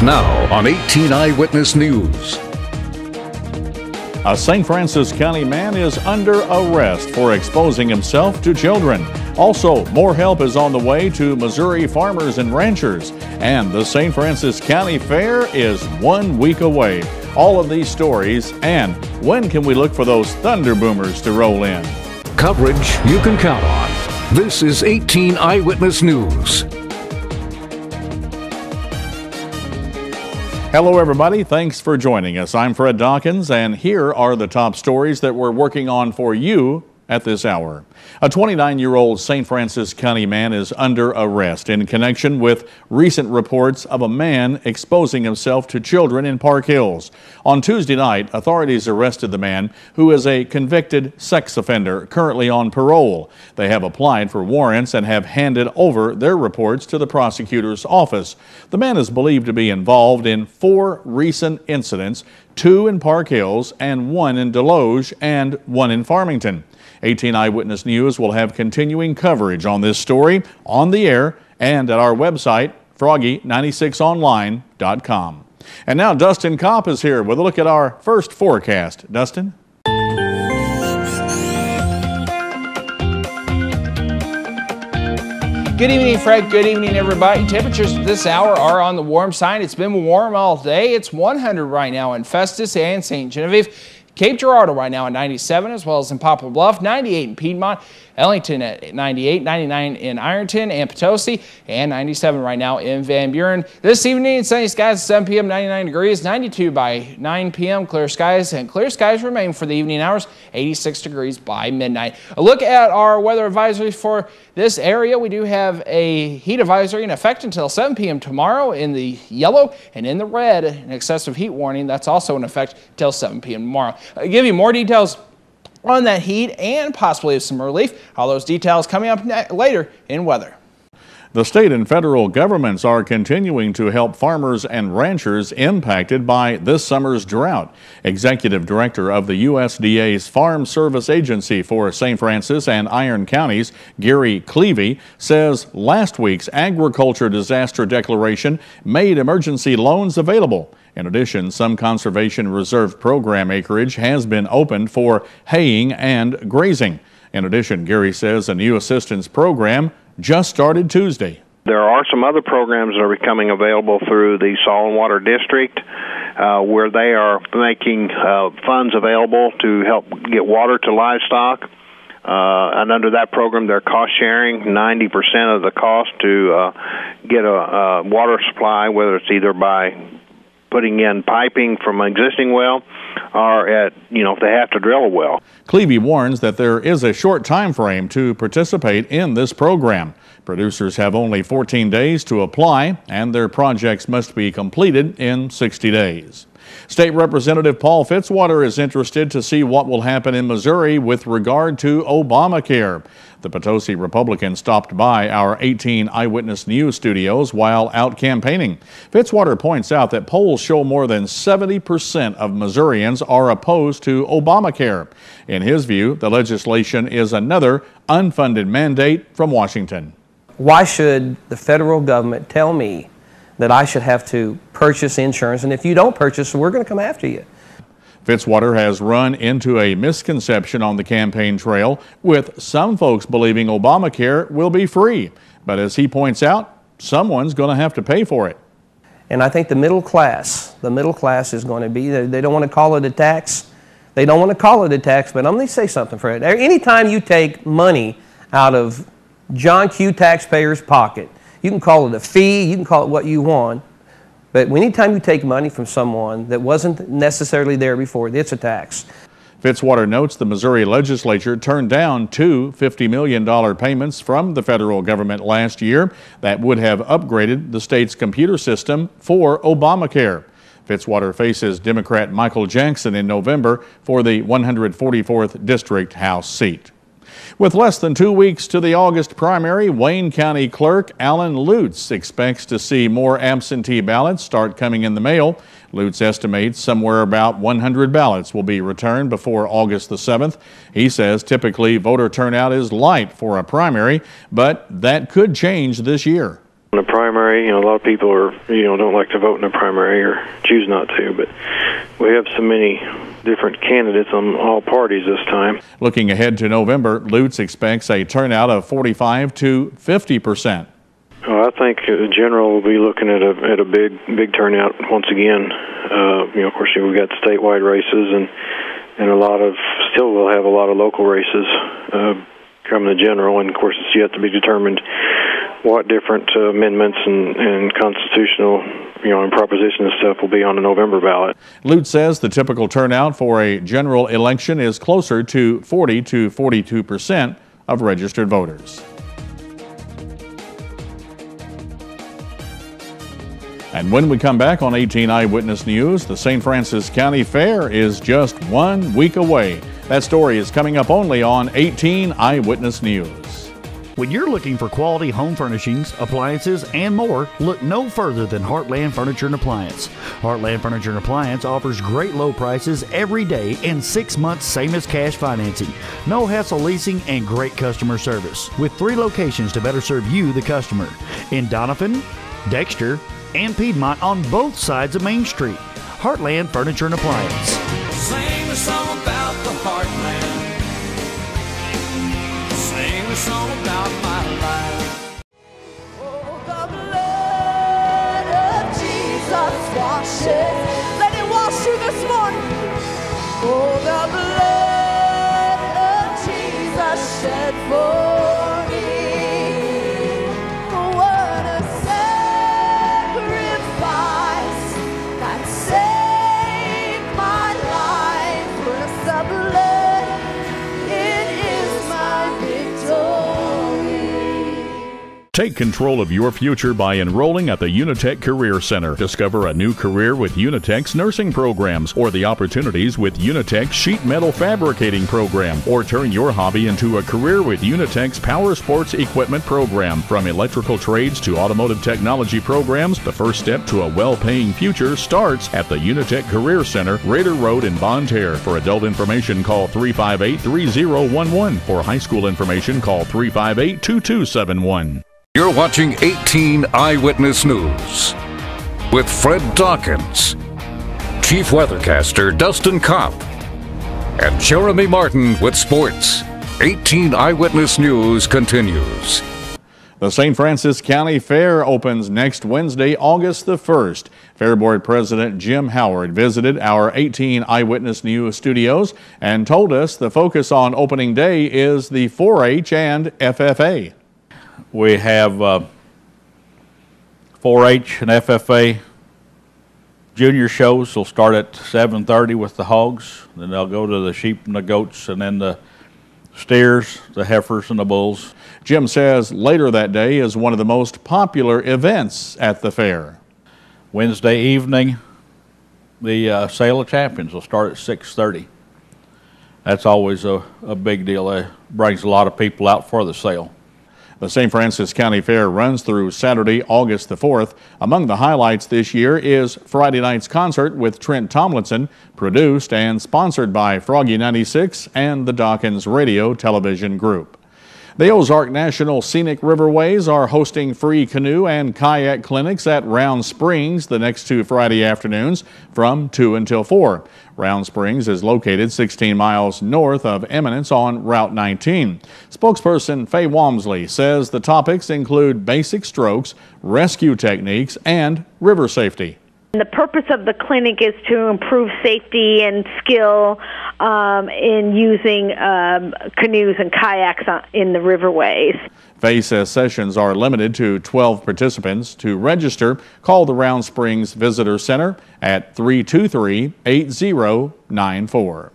Now on 18 Eyewitness News. A St. Francis County man is under arrest for exposing himself to children. Also, more help is on the way to Missouri farmers and ranchers. And the St. Francis County Fair is 1 week away. All of these stories, and when can we look for those thunder boomers to roll in? Coverage you can count on. This is 18 Eyewitness News. Hello everybody, thanks for joining us. I'm Fred Dawkins, and here are the top stories that we're working on for you at this hour. A 29-year-old St. Francis County man is under arrest in connection with recent reports of a man exposing himself to children in Park Hills. On Tuesday night, authorities arrested the man, who is a convicted sex offender currently on parole. They have applied for warrants and have handed over their reports to the prosecutor's office. The man is believed to be involved in 4 recent incidents, 2 in Park Hills and 1 in Deloge and 1 in Farmington. 18 Eyewitness News will have continuing coverage on this story on the air and at our website, froggy96online.com. And now Dustin Kopp is here with a look at our first forecast. Dustin? Good evening, Fred. Good evening, everybody. Temperatures this hour are on the warm side. It's been warm all day. It's 100 right now in Festus and St. Genevieve. Cape Girardeau right now at 97, as well as in Poplar Bluff, 98 in Piedmont, Ellington at 98, 99 in Ironton and Potosi, and 97 right now in Van Buren. This evening, sunny skies at 7 p.m., 99 degrees, 92 by 9 p.m., clear skies, and clear skies remain for the evening hours, 86 degrees by midnight. A look at our weather advisories for this area. We do have a heat advisory in effect until 7 p.m. tomorrow in the yellow, and in the red, an excessive heat warning that's also in effect until 7 p.m. tomorrow. I'll give you more details on that heat and possibly some relief. All those details coming up later in weather. The state and federal governments are continuing to help farmers and ranchers impacted by this summer's drought. Executive Director of the USDA's Farm Service Agency for St. Francis and Iron Counties, Gary Clevey, says last week's agriculture disaster declaration made emergency loans available. In addition, some conservation reserve program acreage has been opened for haying and grazing. In addition, Gary says a new assistance program just started Tuesday. There are some other programs that are becoming available through the Soil and Water District where they are making funds available to help get water to livestock. And under that program, they're cost sharing 90% of the cost to get a water supply, whether it's either by putting in piping from an existing well or if they have to drill a well. Clevey warns that there is a short time frame to participate in this program. Producers have only 14 days to apply, and their projects must be completed in 60 days. State Representative Paul Fitzwater is interested to see what will happen in Missouri with regard to Obamacare. The Potosi Republican stopped by our 18 Eyewitness News studios while out campaigning. Fitzwater points out that polls show more than 70% of Missourians are opposed to Obamacare. In his view, the legislation is another unfunded mandate from Washington. Why should the federal government tell me that I should have to purchase insurance, and if you don't purchase, we're going to come after you? Fitzwater has run into a misconception on the campaign trail, with some folks believing Obamacare will be free. But as he points out, someone's going to have to pay for it. And I think the middle class is going to be, they don't want to call it a tax. They don't want to call it a tax, but I'm going to say something, Fred. Anytime you take money out of John Q. taxpayers' pocket, you can call it a fee, you can call it what you want, but anytime you take money from someone that wasn't necessarily there before, it's a tax. Fitzwater notes the Missouri legislature turned down 2 $50 million payments from the federal government last year that would have upgraded the state's computer system for Obamacare. Fitzwater faces Democrat Michael Jackson in November for the 144th District House seat. With less than 2 weeks to the August primary, Wayne County Clerk Alan Lutz expects to see more absentee ballots start coming in the mail. Lutz estimates somewhere about 100 ballots will be returned before August the 7th. He says typically voter turnout is light for a primary, but that could change this year. In the primary, a lot of people don't like to vote in the primary or choose not to, but we have so many different candidates on all parties this time. Looking ahead to November, Lutz expects a turnout of 45 to 50%. I think in general we'll be looking at a big turnout once again. Of course, we've got statewide races and we'll have a lot of local races come the general, and of course it's yet to be determined what different amendments and constitutional, and proposition and stuff will be on the November ballot. Lutz says the typical turnout for a general election is closer to 40 to 42% of registered voters. And when we come back on 18 Eyewitness News, the St. Francis County Fair is just 1 week away. That story is coming up only on 18 Eyewitness News. When you're looking for quality home furnishings, appliances, and more, look no further than Heartland Furniture and Appliance. Heartland Furniture and Appliance offers great low prices every day and 6 months same as cash financing. No hassle leasing and great customer service. With 3 locations to better serve you, the customer. In Donovan, Dexter, and Piedmont on both sides of Main Street. Heartland Furniture and Appliance. Sing a song about the Heartland. Sing a song about my life. Oh, the blood of Jesus washes. Let it wash you this morning. Oh, the blood of Jesus shed for me. What a sacrifice that saved my life. With the blood, it is my victory. Take control of your future by enrolling at the Unitech Career Center. Discover a new career with Unitech's nursing programs or the opportunities with Unitech's sheet metal fabricating program, or turn your hobby into a career with Unitech's power sports equipment program. From electrical trades to automotive technology programs, the first step to a well-paying future starts at the Unitech Career Center, Raider Road in Bonne Terre. For adult information, call 358-3011. For high school information, call 358-2271. You're watching 18 Eyewitness News with Fred Dawkins, Chief Weathercaster Dustin Kopp, and Jeremy Martin with sports. 18 Eyewitness News continues. The St. Francis County Fair opens next Wednesday, August the 1st. Fair Board President Jim Howard visited our 18 Eyewitness News studios and told us the focus on opening day is the 4-H and FFA. We have 4-H and FFA junior shows. They'll start at 7:30 with the hogs. Then they'll go to the sheep and the goats, and then the steers, the heifers, and the bulls. Jim says later that day is one of the most popular events at the fair. Wednesday evening, the Sale of Champions will start at 6:30. That's always a big deal. It brings a lot of people out for the sale. The St. Francis County Fair runs through Saturday, August the 4th. Among the highlights this year is Friday night's concert with Trent Tomlinson, produced and sponsored by Froggy 96 and the Dawkins Radio Television Group. The Ozark National Scenic Riverways are hosting free canoe and kayak clinics at Round Springs the next 2 Friday afternoons from 2 until 4. Round Springs is located 16 miles north of Eminence on Route 19. Spokesperson Faye Walmsley says the topics include basic strokes, rescue techniques, and river safety. The purpose of the clinic is to improve safety and skill in using canoes and kayaks in the riverways. Faye says sessions are limited to 12 participants. To register, call the Round Springs Visitor Center at 323-8094.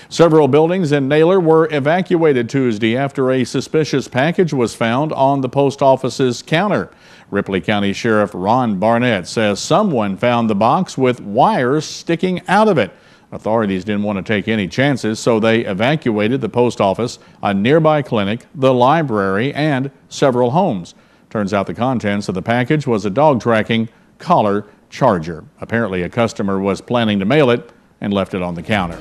Several buildings in Naylor were evacuated Tuesday after a suspicious package was found on the post office's counter. Ripley County Sheriff Ron Barnett says someone found the box with wires sticking out of it. Authorities didn't want to take any chances, so they evacuated the post office, a nearby clinic, the library, and several homes. Turns out the contents of the package was a dog tracking collar charger. Apparently a customer was planning to mail it and left it on the counter.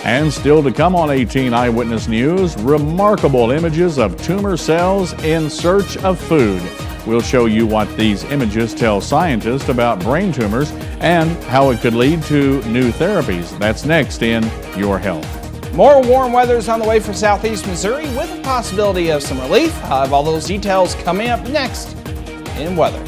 And still to come on 18 Eyewitness News, remarkable images of tumor cells in search of food. We'll show you what these images tell scientists about brain tumors and how it could lead to new therapies. That's next in Your Health. More warm weather is on the way for southeast Missouri with the possibility of some relief. I'll have all those details coming up next in weather.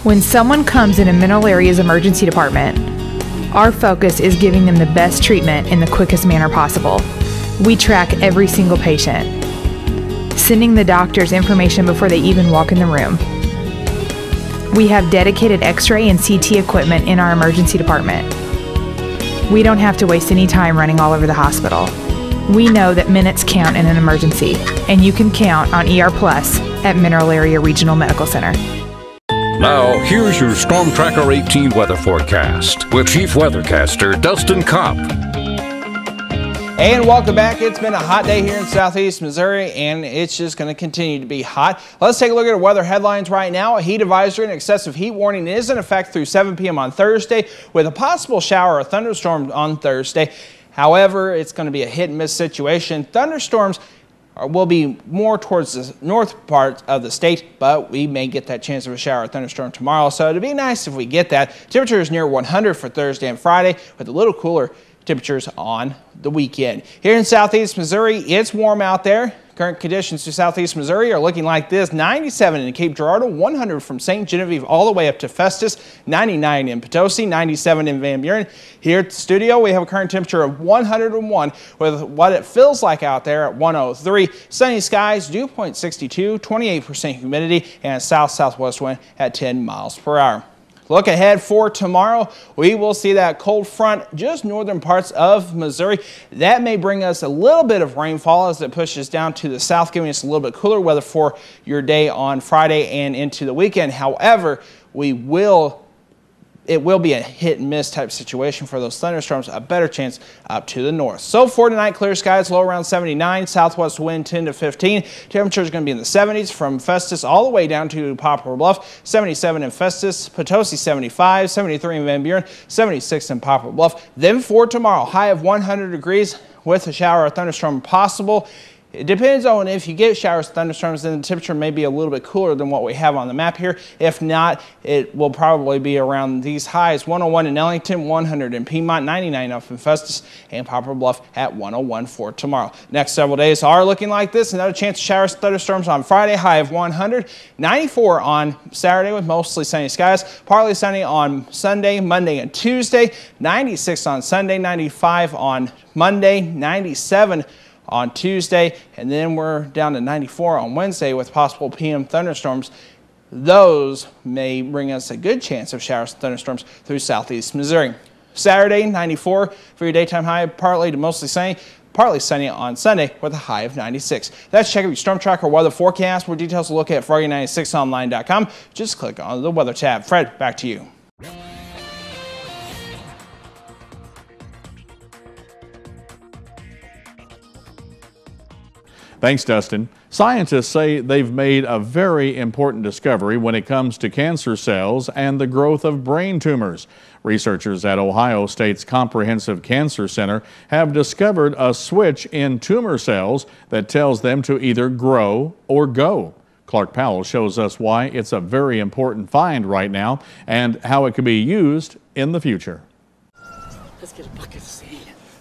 When someone comes in a Mineral Area's emergency department, our focus is giving them the best treatment in the quickest manner possible. We track every single patient, sending the doctors information before they even walk in the room. We have dedicated X-ray and CT equipment in our emergency department. We don't have to waste any time running all over the hospital. We know that minutes count in an emergency, and you can count on ER Plus at Mineral Area Regional Medical Center. Now, here's your Storm Tracker 18 weather forecast with Chief Weathercaster Dustin Kopp. And welcome back. It's been a hot day here in southeast Missouri, and it's just going to continue to be hot. Let's take a look at our weather headlines right now. A heat advisory and excessive heat warning is in effect through 7 p.m. on Thursday, with a possible shower or thunderstorm on Thursday. However, it's going to be a hit and miss situation. Thunderstorms will be more towards the north part of the state, but we may get that chance of a shower or thunderstorm tomorrow, so it'd be nice if we get that. Temperatures near 100 for Thursday and Friday, with a little cooler temperatures on the weekend. Here in southeast Missouri, it's warm out there. Current conditions to southeast Missouri are looking like this: 97 in Cape Girardeau, 100 from St. Genevieve all the way up to Festus, 99 in Potosi, 97 in Van Buren. Here at the studio, we have a current temperature of 101 with what it feels like out there at 103. Sunny skies, dew point 62, 28% humidity, and a south-southwest wind at 10 miles per hour. Look ahead for tomorrow. We will see that cold front just northern parts of Missouri. That may bring us a little bit of rainfall as it pushes down to the south, giving us a little bit cooler weather for your day on Friday and into the weekend. However, it will be a hit and miss type situation for those thunderstorms, a better chance up to the north. So for tonight, clear skies, low around 79, southwest wind 10 to 15. Temperatures going to be in the 70s from Festus all the way down to Poplar Bluff, 77 in Festus, Potosi 75, 73 in Van Buren, 76 in Poplar Bluff. Then for tomorrow, high of 100 degrees with a shower or thunderstorm possible. It depends on if you get showers and thunderstorms, then the temperature may be a little bit cooler than what we have on the map here. If not, it will probably be around these highs: 101 in Ellington, 100 in Piedmont, 99 up in Festus, and Poplar Bluff at 101 for tomorrow. Next several days are looking like this. Another chance of showers and thunderstorms on Friday, high of 100, 94 on Saturday with mostly sunny skies, partly sunny on Sunday, Monday, and Tuesday, 96 on Sunday, 95 on Monday, 97 on Tuesday, and then we're down to 94 on Wednesday with possible PM thunderstorms. Those may bring us a good chance of showers and thunderstorms through southeast Missouri. Saturday, 94 for your daytime high, partly to mostly sunny on Sunday with a high of 96. That's check out your Storm Tracker weather forecast. More details to look at Froggy96online.com. Just click on the weather tab. Fred, back to you. Thanks, Dustin. Scientists say they've made a very important discovery when it comes to cancer cells and the growth of brain tumors. Researchers at Ohio State's Comprehensive Cancer Center have discovered a switch in tumor cells that tells them to either grow or go. Clark Powell shows us why it's a very important find right now and how it could be used in the future. Let's get a bucket of sand.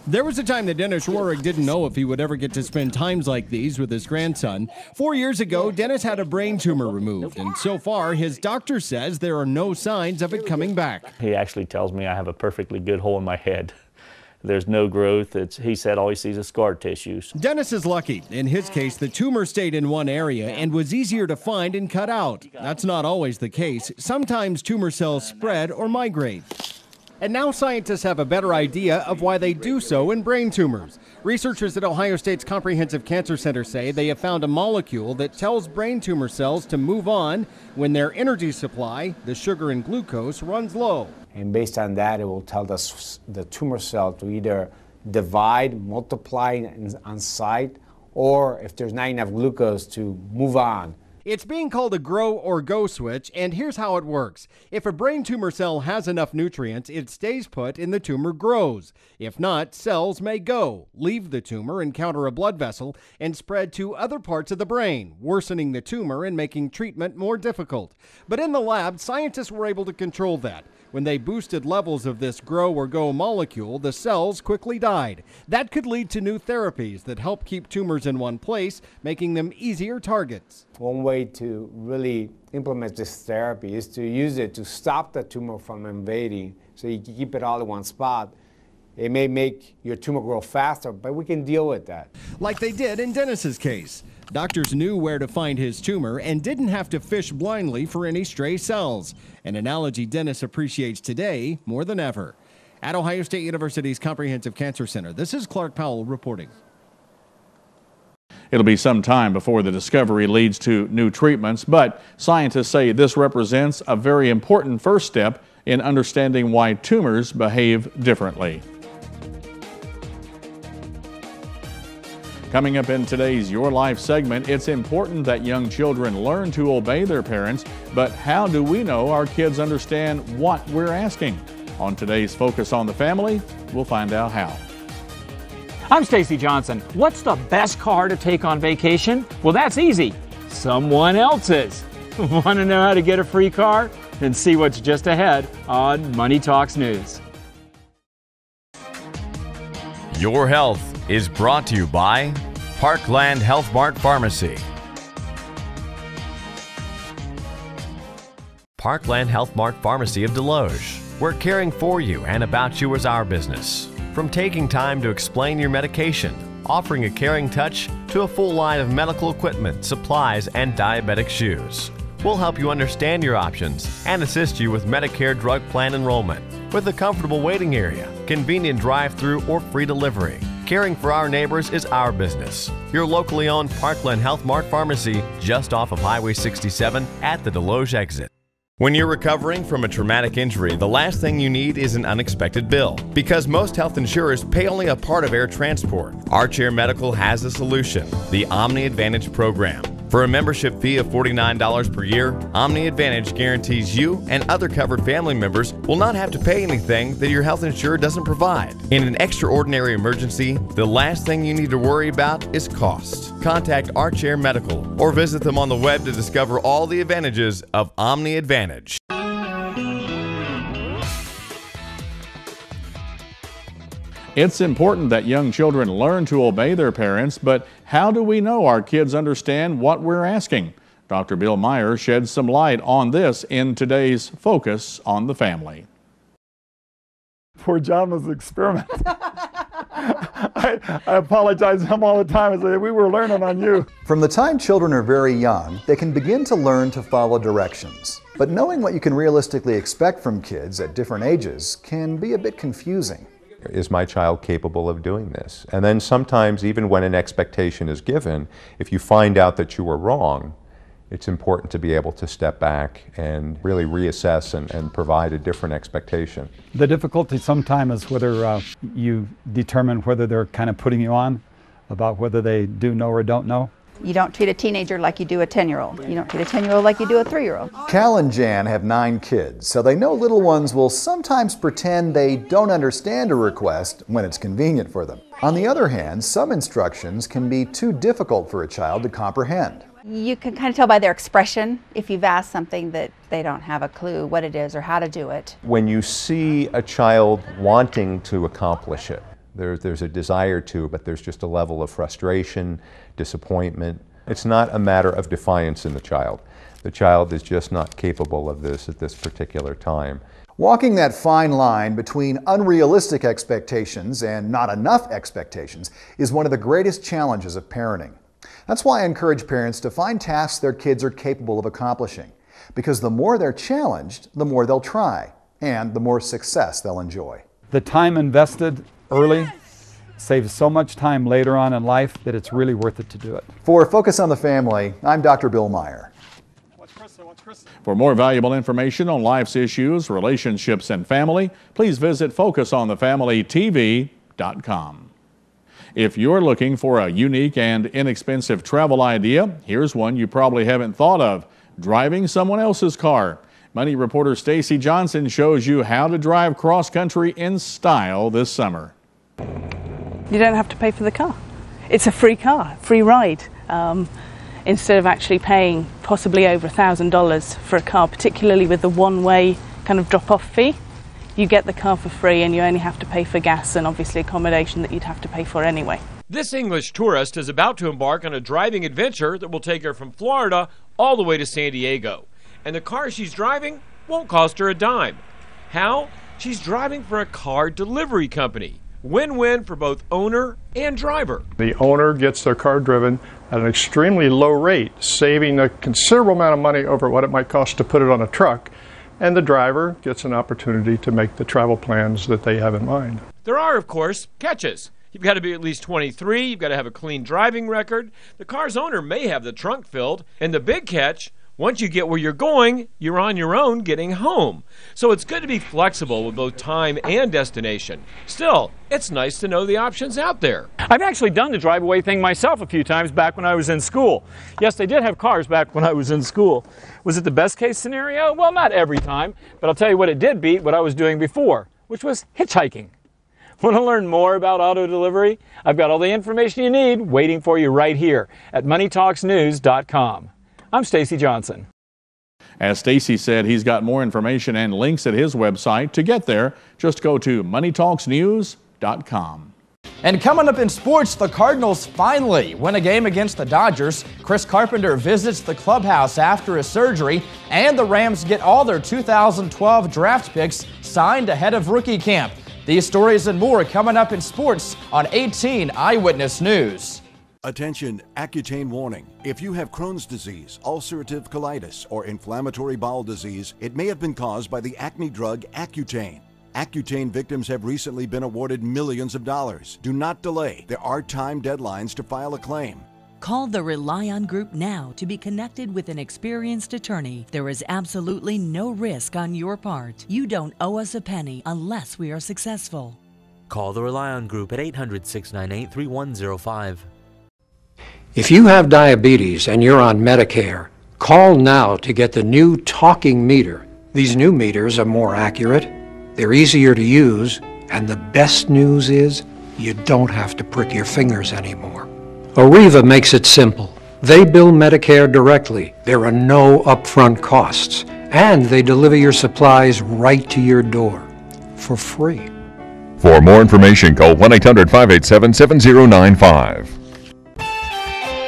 There was a time that Dennis Rohrig didn't know if he would ever get to spend times like these with his grandson. 4 years ago, Dennis had a brain tumor removed, and so far, his doctor says there are no signs of it coming back. He actually tells me I have a perfectly good hole in my head. There's no growth. He said all he sees is scar tissues. Dennis is lucky. In his case, the tumor stayed in one area and was easier to find and cut out. That's not always the case. Sometimes tumor cells spread or migrate. And now scientists have a better idea of why they do so in brain tumors. Researchers at Ohio State's Comprehensive Cancer Center say they have found a molecule that tells brain tumor cells to move on when their energy supply, the sugar and glucose, runs low. And based on that, it will tell the tumor cell to either divide, multiply on site, or if there's not enough glucose, to move on. It's being called a grow or go switch, and here's how it works. If a brain tumor cell has enough nutrients, it stays put and the tumor grows. If not, cells may go, leave the tumor, encounter a blood vessel, and spread to other parts of the brain, worsening the tumor and making treatment more difficult. But in the lab, scientists were able to control that. When they boosted levels of this grow or go molecule, the cells quickly died. That could lead to new therapies that help keep tumors in one place, making them easier targets. One way to really implement this therapy is to use it to stop the tumor from invading, so you can keep it all in one spot. It may make your tumor grow faster, but we can deal with that. Like they did in Dennis's case. Doctors knew where to find his tumor and didn't have to fish blindly for any stray cells, an analogy Dennis appreciates today more than ever. At Ohio State University's Comprehensive Cancer Center, this is Clark Powell reporting. It'll be some time before the discovery leads to new treatments, but scientists say this represents a very important first step in understanding why tumors behave differently. Coming up in today's Your Life segment, it's important that young children learn to obey their parents, but how do we know our kids understand what we're asking? On today's Focus on the Family, we'll find out how. I'm Stacy Johnson. What's the best car to take on vacation? Well, that's easy. Someone else's. Want to know how to get a free car? Then see what's just ahead on Money Talks News. Your health is brought to you by Parkland Health Mart Pharmacy. Parkland Health Mart Pharmacy of Deloge. We're caring for you and about you is our business. From taking time to explain your medication, offering a caring touch, to a full line of medical equipment, supplies, and diabetic shoes. We'll help you understand your options and assist you with Medicare drug plan enrollment with a comfortable waiting area, convenient drive-through, or free delivery. Caring for our neighbors is our business. Your locally owned Parkland Health Mart Pharmacy, just off of Highway 67 at the Deloge exit. When you're recovering from a traumatic injury, the last thing you need is an unexpected bill. Because most health insurers pay only a part of air transport, Archair Medical has a solution, the Omni Advantage program. For a membership fee of $49 per year, Omni Advantage guarantees you and other covered family members will not have to pay anything that your health insurer doesn't provide. In an extraordinary emergency, the last thing you need to worry about is cost. Contact Archair Medical or visit them on the web to discover all the advantages of Omni Advantage. It's important that young children learn to obey their parents, but how do we know our kids understand what we're asking? Dr. Bill Meyer sheds some light on this in today's Focus on the Family. Poor John was an experiment. I apologize to him all the time and say, we were learning on you. From the time children are very young, they can begin to learn to follow directions. But knowing what you can realistically expect from kids at different ages can be a bit confusing. Is my child capable of doing this? And then sometimes, even when an expectation is given, if you find out that you were wrong, it's important to be able to step back and really reassess and provide a different expectation. The difficulty sometimes is whether you determine whether they're kind of putting you on about whether they do know or don't know. You don't treat a teenager like you do a 10-year-old. You don't treat a 10-year-old like you do a 3-year-old. Cal and Jan have 9 kids, so they know little ones will sometimes pretend they don't understand a request when it's convenient for them. On the other hand, some instructions can be too difficult for a child to comprehend. You can kind of tell by their expression if you've asked something that they don't have a clue what it is or how to do it. When you see a child wanting to accomplish it, there's a desire to, but there's just a level of frustration, disappointment. It's not a matter of defiance in the child. The child is just not capable of this at this particular time. Walking that fine line between unrealistic expectations and not enough expectations is one of the greatest challenges of parenting. That's why I encourage parents to find tasks their kids are capable of accomplishing, because the more they're challenged, the more they'll try. and the more success they'll enjoy. The time invested early saves so much time later on in life that it's really worth it to do it. For Focus on the Family, I'm Dr. Bill Meyer. For more valuable information on life's issues, relationships, and family, please visit FocusOnTheFamilyTV.com. If you're looking for a unique and inexpensive travel idea, here's one you probably haven't thought of: driving someone else's car. Money reporter Stacy Johnson shows you how to drive cross-country in style this summer. You don't have to pay for the car. It's a free car, free ride. Instead of actually paying possibly over $1,000 for a car, particularly with the one-way kind of drop-off fee, you get the car for free and you only have to pay for gas and obviously accommodation that you'd have to pay for anyway. This English tourist is about to embark on a driving adventure that will take her from Florida all the way to San Diego. And the car she's driving won't cost her a dime. How? She's driving for a car delivery company. Win-win for both owner and driver. The owner gets their car driven at an extremely low rate, saving a considerable amount of money over what it might cost to put it on a truck, and the driver gets an opportunity to make the travel plans that they have in mind. There are, of course, catches. You've got to be at least 23, you've got to have a clean driving record, the car's owner may have the trunk filled, and the big catch, once you get where you're going, you're on your own getting home. So it's good to be flexible with both time and destination. Still, it's nice to know the options out there. I've actually done the drive-away thing myself a few times back when I was in school. Yes, they did have cars back when I was in school. Was it the best case scenario? Well, not every time, but I'll tell you what it did beat what I was doing before, which was hitchhiking. Want to learn more about auto delivery? I've got all the information you need waiting for you right here at MoneyTalksNews.com. I'm Stacy Johnson. As Stacy said, he's got more information and links at his website. To get there, just go to MoneyTalksNews.com. And coming up in sports, the Cardinals finally win a game against the Dodgers. Chris Carpenter visits the clubhouse after his surgery, and the Rams get all their 2012 draft picks signed ahead of rookie camp. These stories and more coming up in sports on 18 Eyewitness News. Attention, Accutane warning. If you have Crohn's disease, ulcerative colitis, or inflammatory bowel disease, it may have been caused by the acne drug Accutane. Accutane victims have recently been awarded millions of dollars. Do not delay. There are time deadlines to file a claim. Call the Rely On Group now to be connected with an experienced attorney. There is absolutely no risk on your part. You don't owe us a penny unless we are successful. Call the Rely On Group at 800-698-3105. If you have diabetes and you're on Medicare, call now to get the new talking meter. These new meters are more accurate, they're easier to use, and the best news is you don't have to prick your fingers anymore. Arriva makes it simple. They bill Medicare directly. There are no upfront costs, and they deliver your supplies right to your door for free. For more information, call 1-800-587-7095.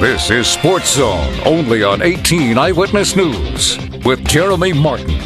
This is Sports Zone, only on 18 Eyewitness News, with Jeremy Martin.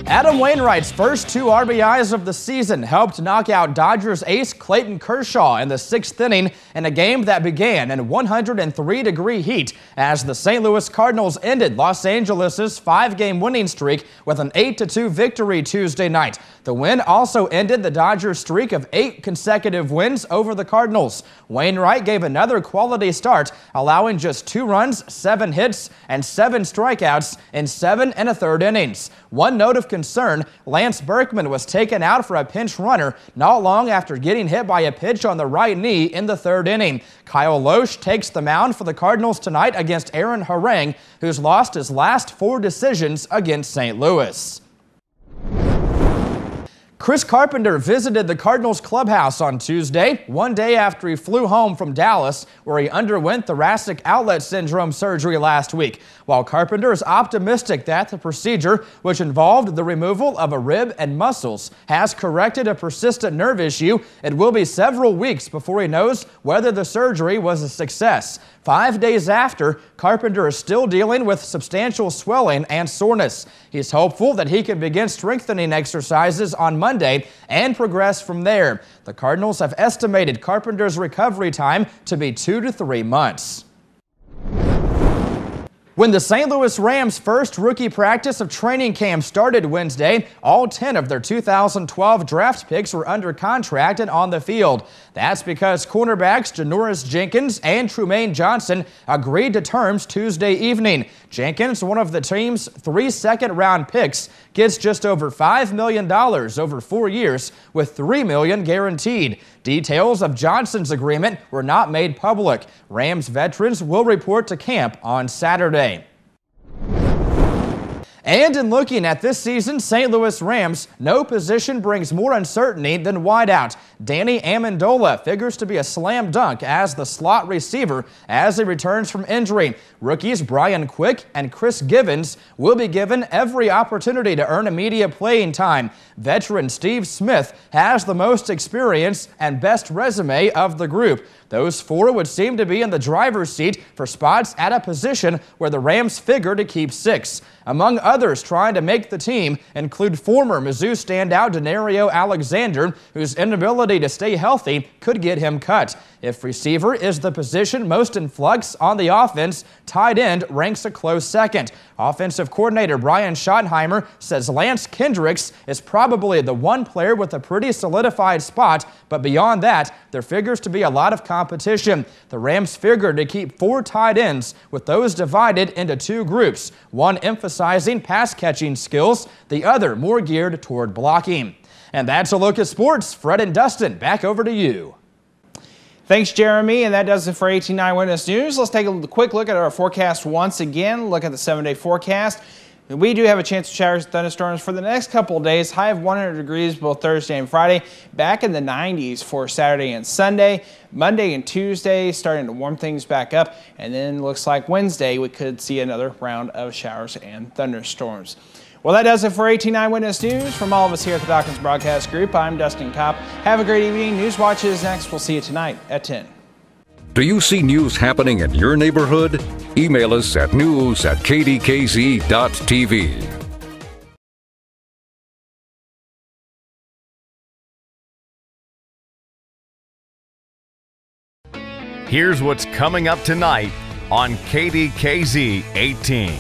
Adam Wainwright's first 2 RBIs of the season helped knock out Dodgers ace Clayton Kershaw in the 6th inning in a game that began in 103-degree heat as the St. Louis Cardinals ended Los Angeles' 5-game winning streak with an 8-2 victory Tuesday night. The win also ended the Dodgers' streak of 8 consecutive wins over the Cardinals. Wainwright gave another quality start, allowing just 2 runs, 7 hits, and 7 strikeouts in 7 1/3 innings. One note of concern, Lance Berkman was taken out for a pinch runner not long after getting hit by a pitch on the right knee in the 3rd inning. Kyle Loesch takes the mound for the Cardinals tonight against Aaron Harang, who's lost his last 4 decisions against St. Louis. Chris Carpenter visited the Cardinals clubhouse on Tuesday, one day after he flew home from Dallas, where he underwent thoracic outlet syndrome surgery last week. While Carpenter is optimistic that the procedure, which involved the removal of a rib and muscles, has corrected a persistent nerve issue, it will be several weeks before he knows whether the surgery was a success. 5 days after, Carpenter is still dealing with substantial swelling and soreness. He's hopeful that he can begin strengthening exercises on Monday and progress from there. The Cardinals have estimated Carpenter's recovery time to be 2 to 3 months. When the St. Louis Rams' first rookie practice of training camp started Wednesday, all 10 of their 2012 draft picks were under contract and on the field. That's because cornerbacks Janoris Jenkins and Trumaine Johnson agreed to terms Tuesday evening. Jenkins, one of the team's 3 second-round picks, gets just over $5 million over 4 years, with $3 million guaranteed. Details of Johnson's agreement were not made public. Rams veterans will report to camp on Saturday. And in looking at this season's St. Louis Rams, no position brings more uncertainty than wideout. Danny Amendola figures to be a slam dunk as the slot receiver as he returns from injury. Rookies Brian Quick and Chris Givens will be given every opportunity to earn immediate playing time. Veteran Steve Smith has the most experience and best resume of the group. Those four would seem to be in the driver's seat for spots at a position where the Rams figure to keep 6. Among others trying to make the team include former Mizzou standout Denario Alexander, whose inability to stay healthy could get him cut. If receiver is the position most in flux on the offense, tight end ranks a close second. Offensive coordinator Brian Schottenheimer says Lance Kendricks is probably the one player with a pretty solidified spot, but beyond that, there figures to be a lot of competition. The Rams figure to keep 4 tight ends, with those divided into 2 groups, one emphasizing pass-catching skills, the other more geared toward blocking. And that's a look at sports. Fred and Dustin, back over to you. Thanks, Jeremy, and that does it for 18-9 Witness News. Let's take a quick look at our forecast once again. Look at the 7-day forecast. We do have a chance of showers and thunderstorms for the next couple of days. High of 100 degrees both Thursday and Friday. Back in the 90s for Saturday and Sunday. Monday and Tuesday starting to warm things back up. And then looks like Wednesday we could see another round of showers and thunderstorms. Well, that does it for 18-9 Witness News. From all of us here at the Dawkins Broadcast Group, I'm Dustin Kopp. Have a great evening. News Watch is next. We'll see you tonight at 10. Do you see news happening in your neighborhood? Email us at news@kdkz.tv. Here's what's coming up tonight on KDKZ 18.